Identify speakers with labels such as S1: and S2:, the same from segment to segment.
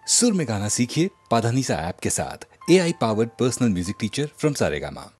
S1: सुर में गाना सीखिए पाधानीसा ऐप के साथ। AI powered personal music teacher from Saregama.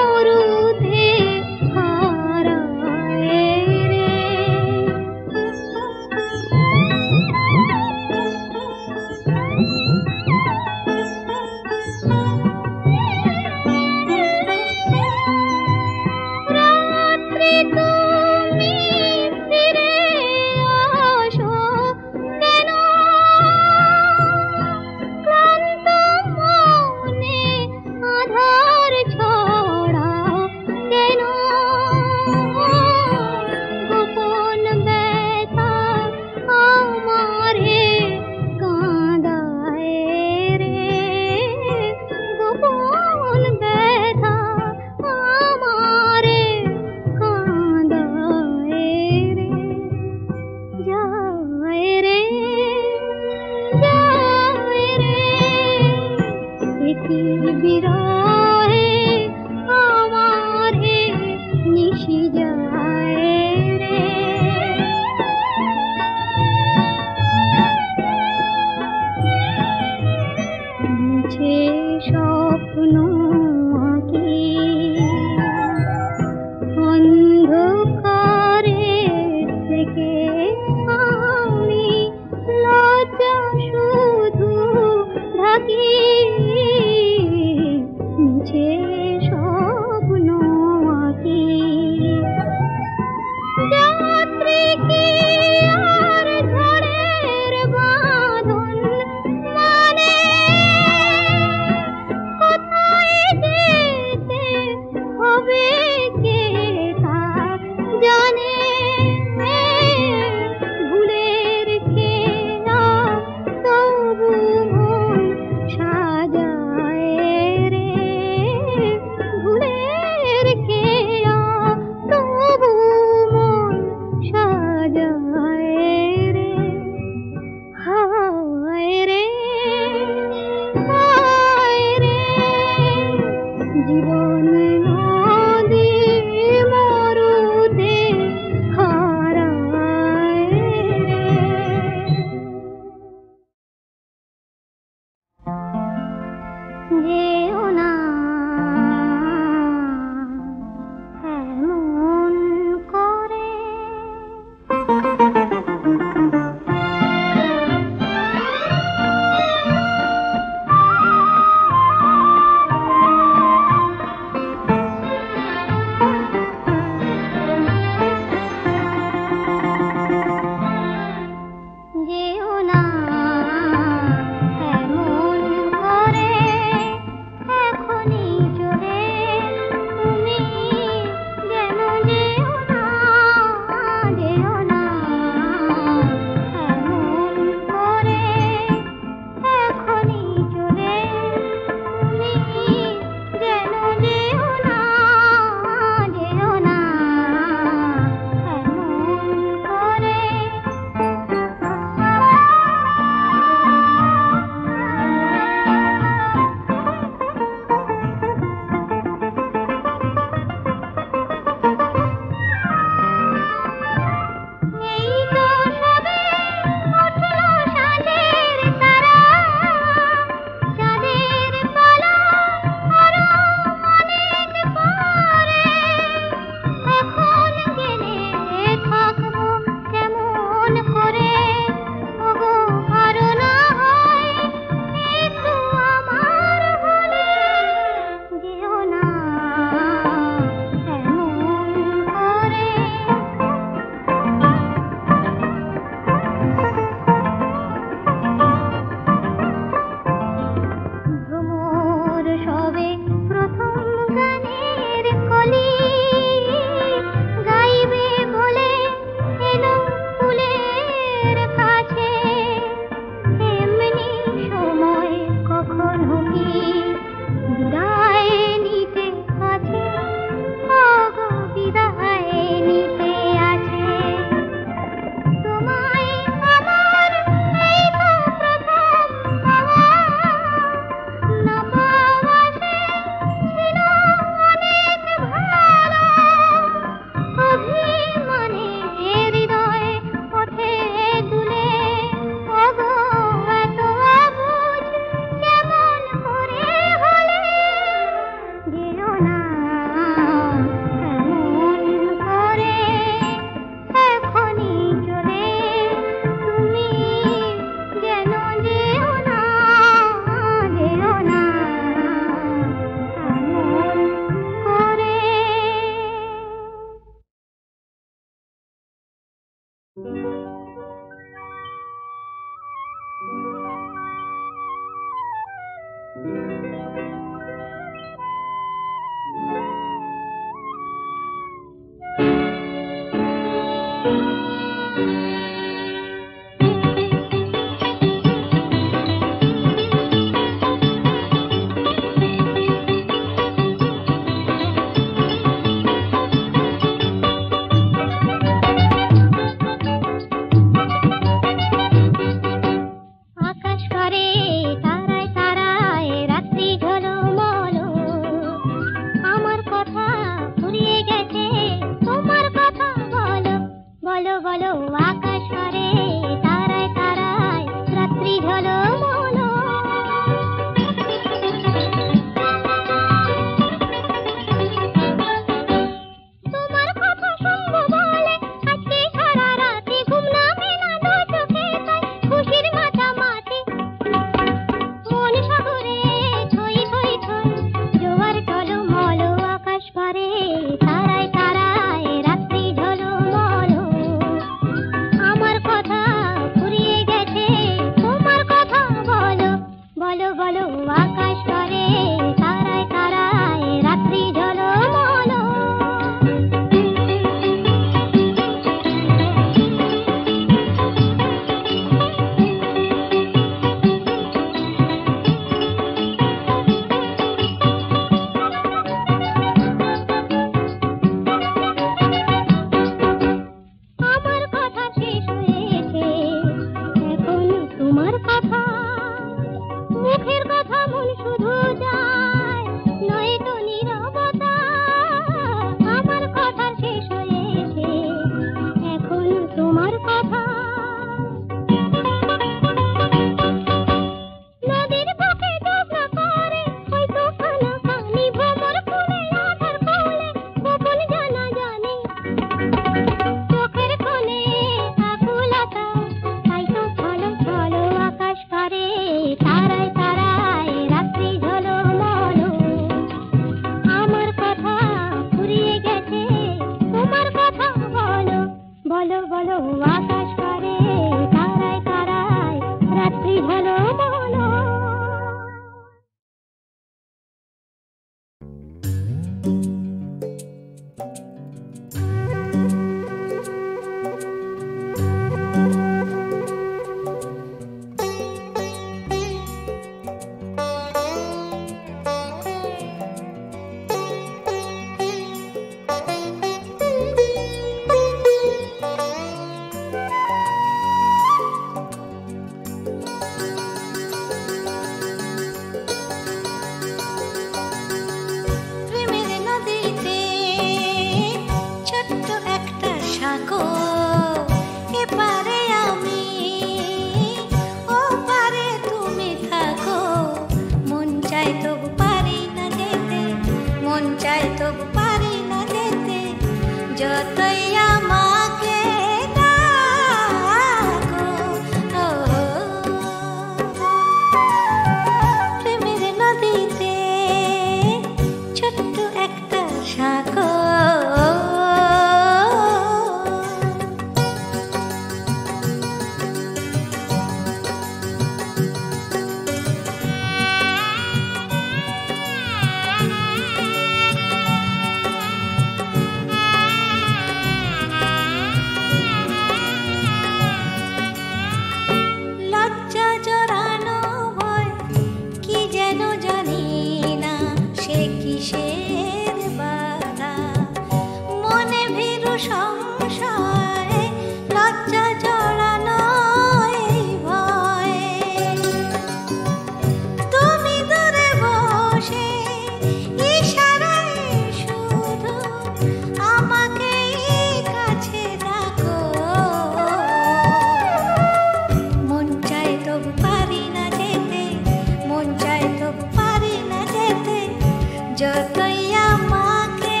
S2: যতই আমাকে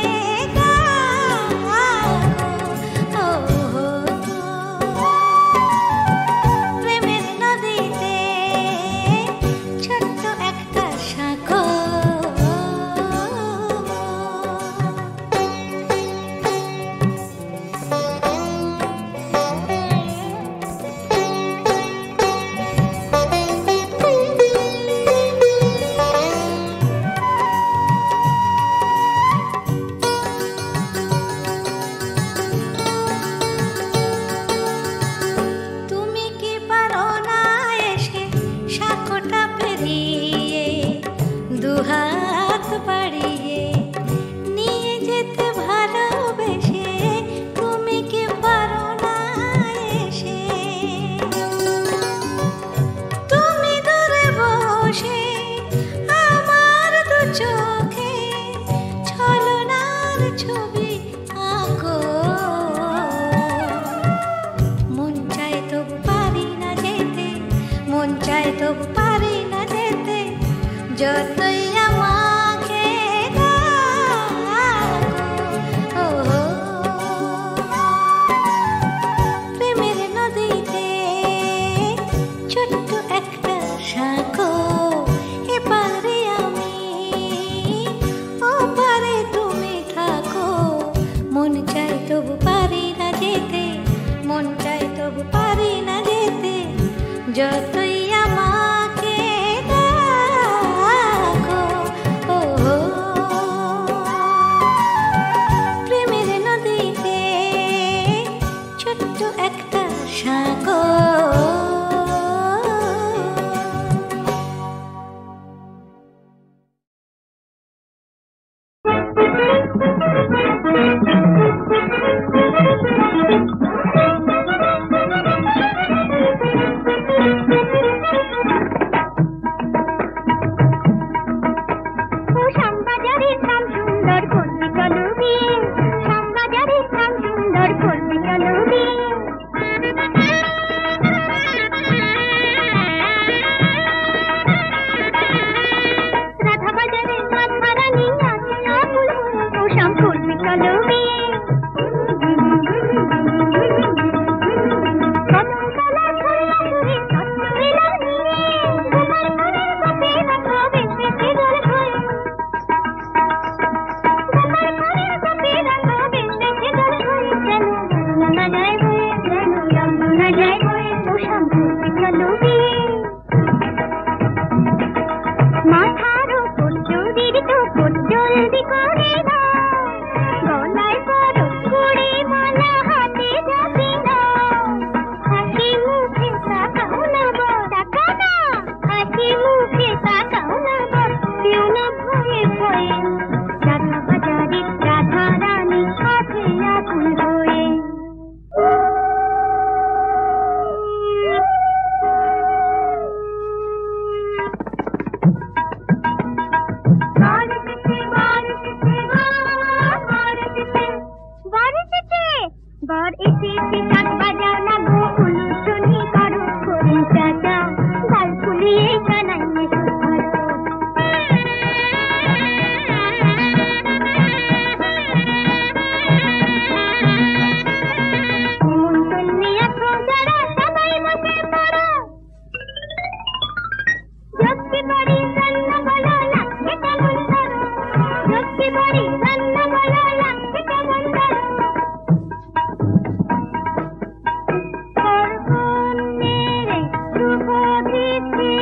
S2: ডাকো, ও ঘর এসেছে শাক বাজাও না গো উলুধ্বনি করো করি চাচা গাল ফুলিয়ে জানাইয়ে সুর করো নিমন্ত্রণে আসো যারা সবাই বসে পড়ো যজ্ঞে বাড়ি রান্না বলো লাগছে কেমন করো যজ্ঞে বাড়ি রান্না বলো লাগছে কেমন করো করবো মেরে শুভ তিথি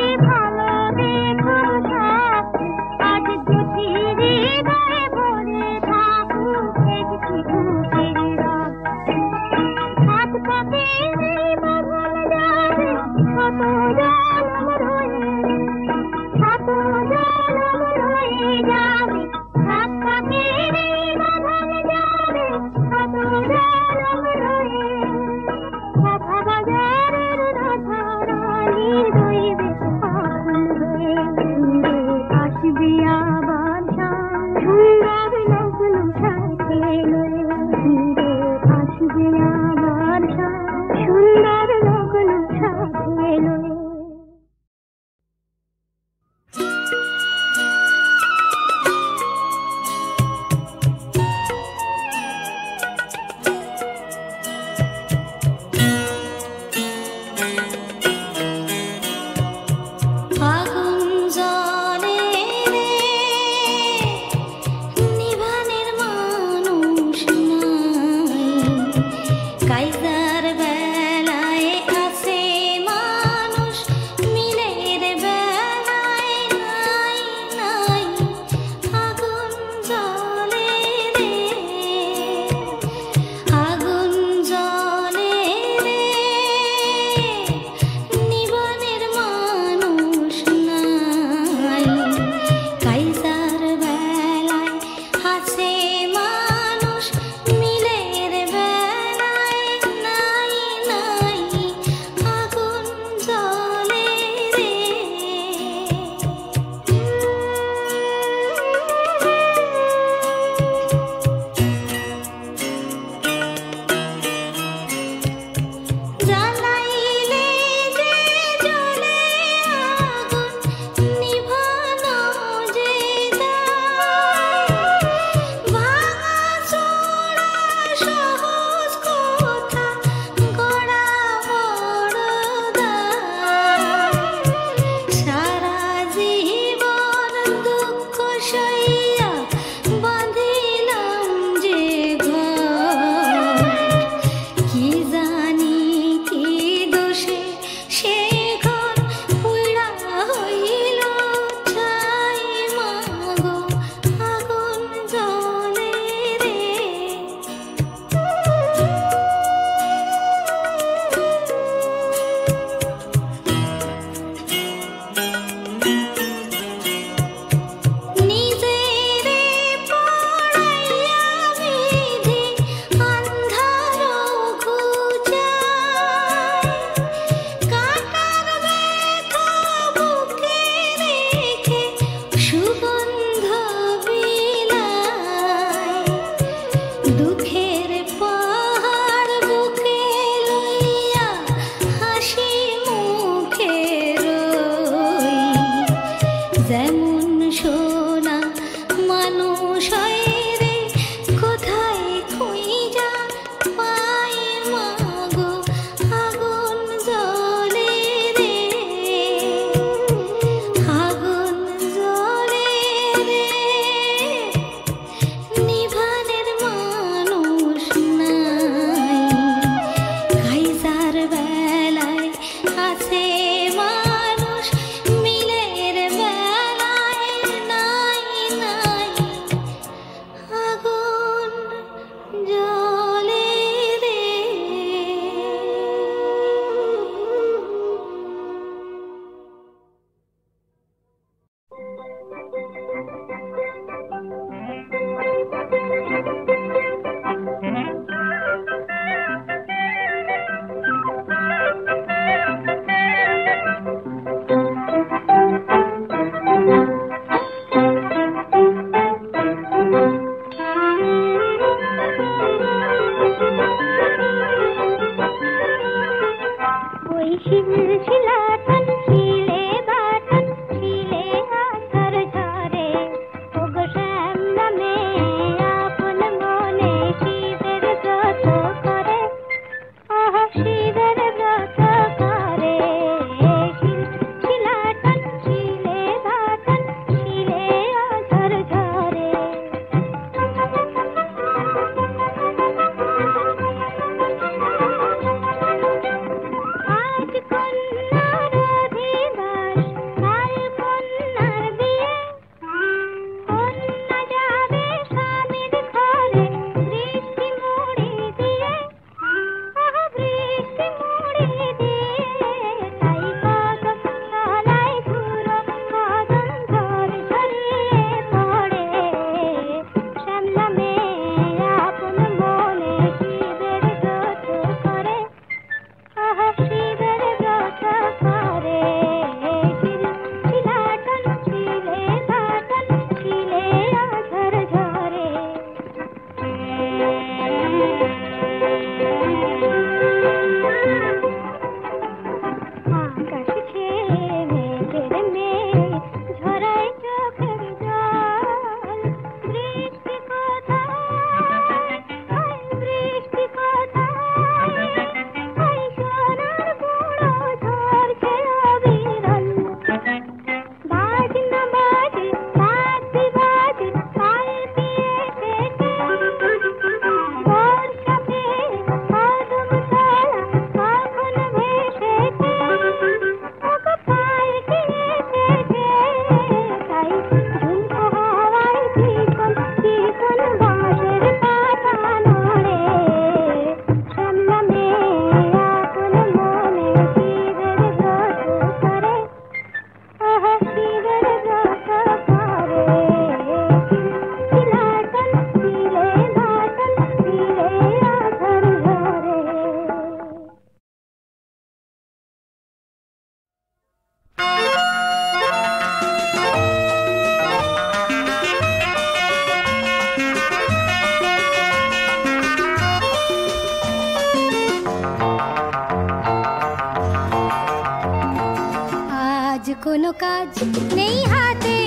S2: কোনো কাজ নেই হাতে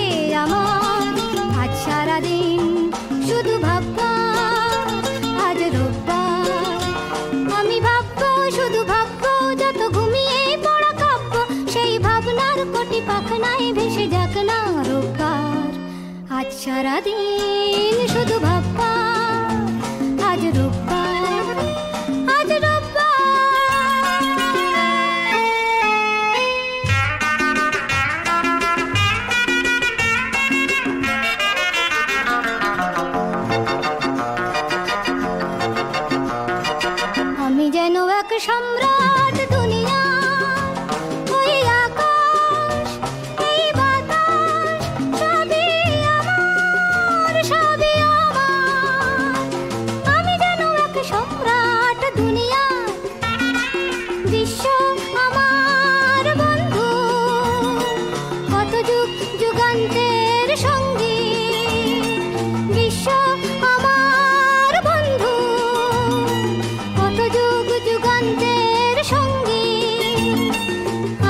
S2: আমার, আজ সারাদিন শুধু ভাববা, আজ রোববার। আমি ভাববো, শুধু ভাববো, যত ঘুমিয়ে পড়া কাব্য, সেই ভাবনার কোটি পাখনায় ভেসে যাক না রোববার। আজ সারাদিন শুধু ভাববা, আজ রোববার, আজ রোববার। আমি যেন এক সম্রাট দুনিয়া, ওই আকাশ এই বাতাস সবই আমার, সবই আমার। আমি যেন এক সম্রাট দুনিয়া, বিশ্ব আমার বন্ধু, কত যুগ যুগান্তের সঙ্গী। বিশ্ব আমার বন্ধু, কত যুগ যুগান্তের সঙ্গী।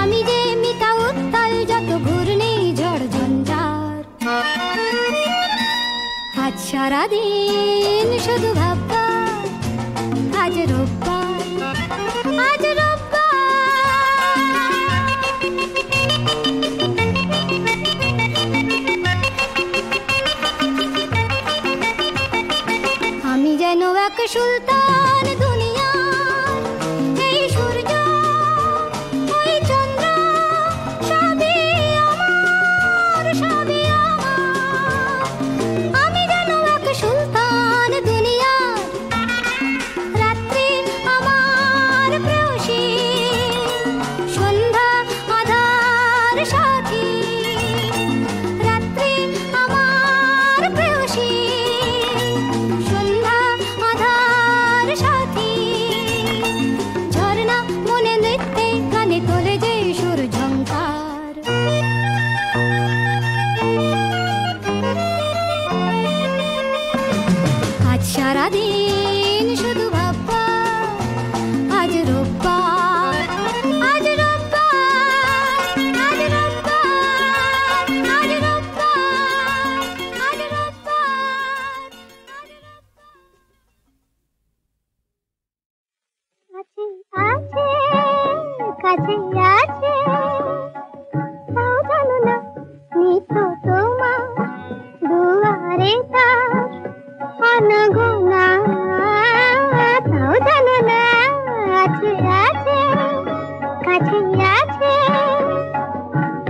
S2: আমি যে মিতা উত্তাল যত ঘূর্ণি ঝড় ঝঞ্ঝার, আজ সারাদিন শুধু ভাববা, আজ রোববার, আজ রোববার। আমি যেন এক সুলতান দুনিয়া, এই সূর্য ওই চন্দ্র সবই আমার, সবই আমার। আমি যেন এক সুলতান দুনিয়া, রাত্রি আমার প্রেয়সী, সন্ধ্যা আধার সাথী। রাত্রি আমার প্রেয়সী, সন্ধ্যা আধার সাথী। ঝর্ণা মনে নৃত্যে গানে তোলে যে সুর ঝংকার। আজ সারাদিন শুধু ভাববা, আজ রোববার, আজ রোববার, আজ রোববার, আজ রোববার, আজ রোববার, আজ রোববার। কাছে আছে, তাও জানো না নিত তোমার দুয়ারে তার অনগোনা। তাও জানো না আছে, আছে, কাছে আছে,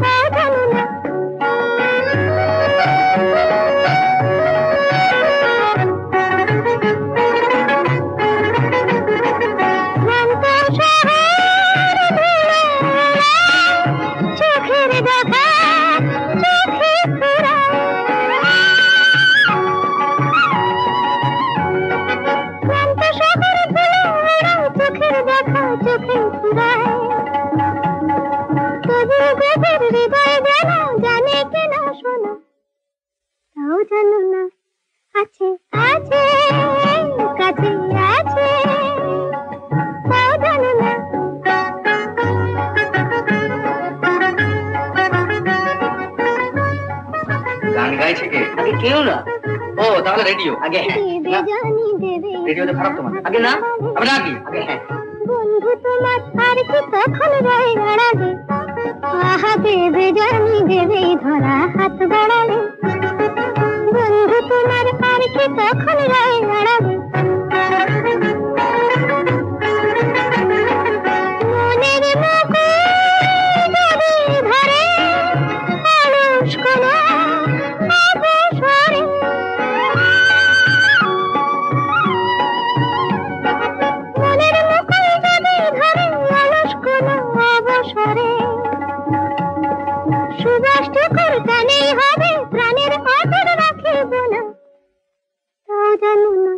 S2: তাও জানো না। ক্লান্ত শহর ধুলো, চোখের দেখা, চোখে ফুরায়। ক্লান্ত শহর ধুলো, চোখের দেখা, চোখে ফুরায়। তবু গভীর হৃদয় যেন জানে কিনা শোনা, তাও জানো না আছে, আছে, কাছে আছে, তাও জানো না।
S3: গান গাইছে কে? আগে কেউ না। ও তাহলে রেডিও আগে। হ্যাঁ
S2: দেবে জানি দেবে,
S3: রেডিওতে খারাপ তোমার আগে না, আমি রাখি আগে। হ্যাঁ
S2: বন্ধু তোমার আর কি তখন রয়ে দাঁড়াবে, আহা দেবে জানি দেবে ধরা হাত বাড়ালে। বন্ধু তোমার আর কি তখন রয়ে দাঁড়াবে, মনের মুকুল যদি ধরে অলস কোনো অবসরে। মনের মুকুল যদি ধরে অলস কোনো অবসরে, সুবাসটুকুর টানেই হবে প্রাণের অটল রাখিব না। তাও জানো না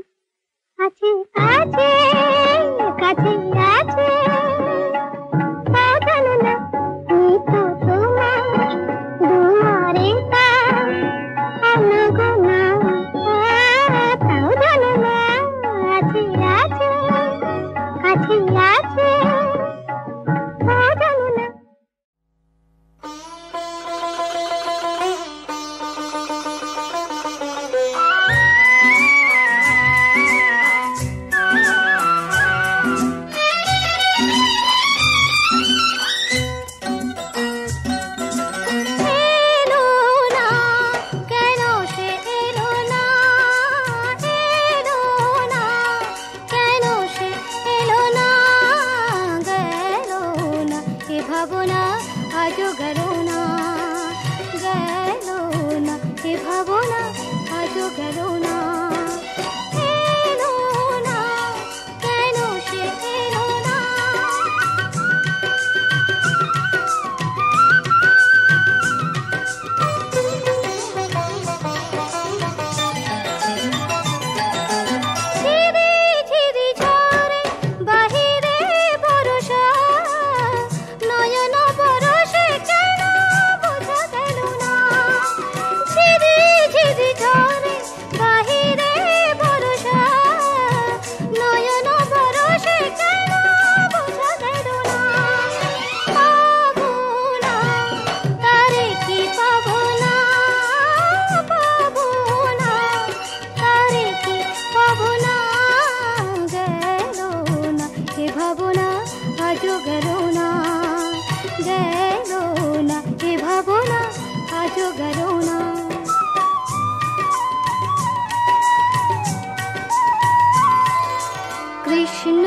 S2: ভাবনা আজও গেল না, গেল না এ ভাবনা আজও গেল না, এলো না কেন সে এলো না। ঝিরি ঝিরি ঝরে বাহিরে বরষা, নয়ন বরষে কেন বোঝা গেল না। ঝিরি ঝিরি ঝরে বাহিরে বরষা, নয়ন বরষে কেন বোঝা গেল না। পাবো না তারে কি পাবো না, পাবো না তারে কি পাবো না, গেল না এ ভাবনা আজও গেল না, গেল না এ ভাবনা আজও গেল না। কৃষ্ণ